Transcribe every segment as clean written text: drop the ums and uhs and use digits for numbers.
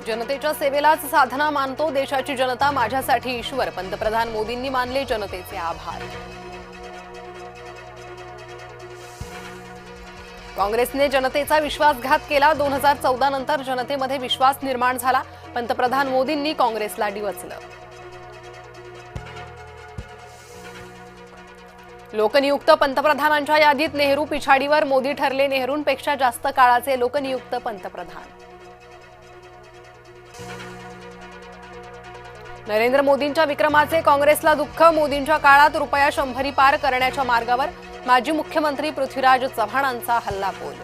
जनतेच्या सेवेलाच साधना मानतो देशाची जनता, माझ्यासाठी ईश्वर. पंतप्रधान मोदींनी मानले जनतेचे आभार. काँग्रेसने जनतेचा विश्वासघात केला. 2014 नंतर जनतेमध्ये विश्वास निर्माण झाला. पंतप्रधान मोदींनी काँग्रेसला डिवचलं. लोकनियुक्त पंतप्रधानांच्या यादीत नेहरू पिछाडीवर, मोदी ठरले नेहरूंपेक्षा जास्त काळाचे लोकनियुक्त पंतप्रधान. नरेंद्र मोदींच्या विक्रमाचे काँग्रेसला दुःख. मोदींच्या काळात रुपया 100 पार करण्याच्या मार्गावर, माजी मुख्यमंत्री पृथ्वीराज चव्हाणांचा हल्लाबोल.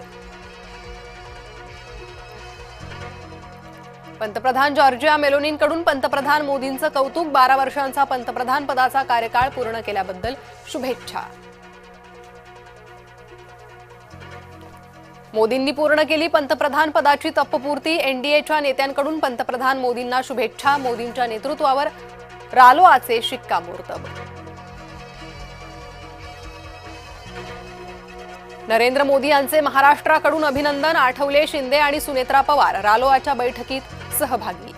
पंतप्रधान जॉर्जिया मेलोनींकडून पंतप्रधान मोदींचं कौतुक. 12 वर्षांचा पंतप्रधान पदाचा कार्यकाळ पूर्ण केल्याबद्दल शुभेच्छा. मोदींनी पूर्ण केली पंतप्रधान पदाची तपपूर्ती. एनडीएच्या नेत्यांकडून पंतप्रधान मोदींना शुभेच्छा. मोदींच्या नेतृत्वावर रालोआचे शिक्कामोर्तब. नरेंद्र मोदी यांचे महाराष्ट्राकडून अभिनंदन. आठवले, शिंदे आणि सुनेत्रा पवार रालोआच्या बैठकीत सहभागी.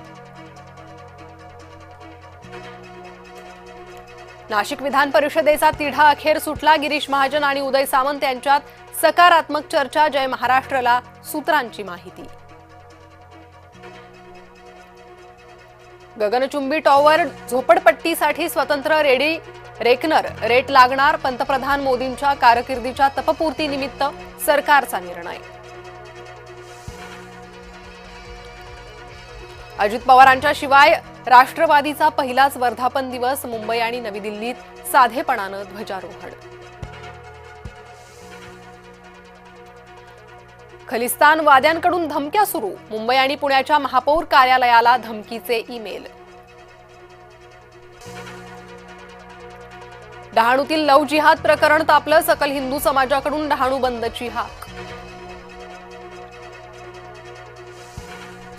नाशिक विधान परिषदेचा तिढा अखेर सुटला. गिरीश महाजन आणि उदय सामंत यांच्यात सकारात्मक चर्चा. जय महाराष्ट्रला सूत्रांची माहिती. गगनचुंबी टॉवर झोपडपट्टीसाठी स्वतंत्र रेकनर रेट लागणार. पंतप्रधान मोदींच्या कारकिर्दीच्या तपपूर्तीनिमित्त सरकारचा निर्णय. अजित पवारांच्या शिवाय राष्ट्रवादीचा पहिलाच वर्धापन दिवस. मुंबई आणि नवी दिल्लीत साधेपणानं ध्वजारोहण. खलिस्तानवाद्यांकडून धमक्या सुरू. मुंबई आणि पुण्याच्या महापौर कार्यालयाला धमकीचे ईमेल. डहाणूतील लव्ह जिहाद प्रकरण तापलं. सकल हिंदू समाजाकडून डहाणू बंदची हाक.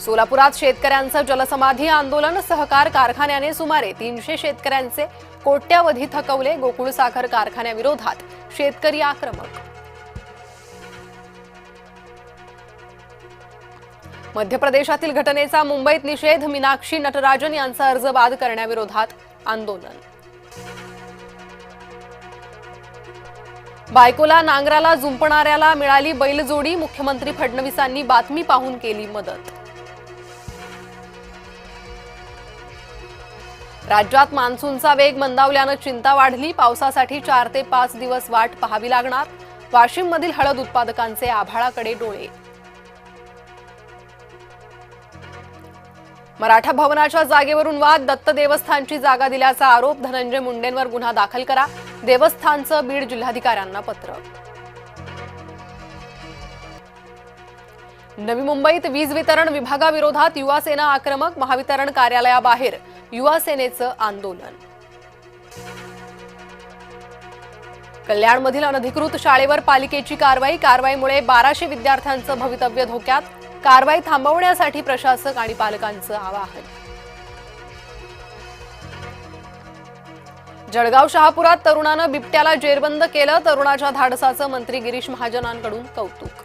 सोलापुरात शेतकऱ्यांचं जलसमाधी आंदोलन. सहकार कारखान्याने सुमारे 300 शेतकऱ्यांचे कोट्यावधी थकवले. गोकुळ साखर कारखान्याविरोधात शेतकरी आक्रमक. मध्य प्रदेशातील घटनेचा मुंबईत निषेध. मीनाक्षी नटराजन यांचा अर्ज बाद करण्याविरोधात आंदोलन. बायकोला नांगराला जुंपणाऱ्याला मिळाली बैलजोडी. मुख्यमंत्री फडणवीसांनी बातमी पाहून केली मदत. राज्यात मान्सूनचा वेग मंदावल्यानं चिंता वाढली. पावसासाठी 4 ते 5 दिवस वाट पाहावी लागणार. वाशिममधील हळद उत्पादकांचे आभाळाकडे डोळे. मराठा भवनाच्या जागेवरून वाद. दत्त देवस्थानची जागा दिल्याचा आरोप. धनंजय मुंडेंवर गुन्हा दाखल करा. देवस्थानचं बीड जिल्हाधिकाऱ्यांना पत्र. नवी मुंबईत वीज वितरण विभागाविरोधात युवा सेना आक्रमक. महावितरण कार्यालयाबाहेर युवा सेनेचं आंदोलन. कल्याणमधील अनधिकृत शाळेवर पालिकेची कारवाई. कारवाईमुळे 1200 विद्यार्थ्यांचं भवितव्य धोक्यात. कारवाई थांबवण्यासाठी प्रशासक आणि पालकांचं आवाहन. जळगाव शहापुरात तरुणानं बिबट्याला जेरबंद केलं. तरुणाच्या धाडसाचं मंत्री गिरीश महाजनांकडून कौतुक.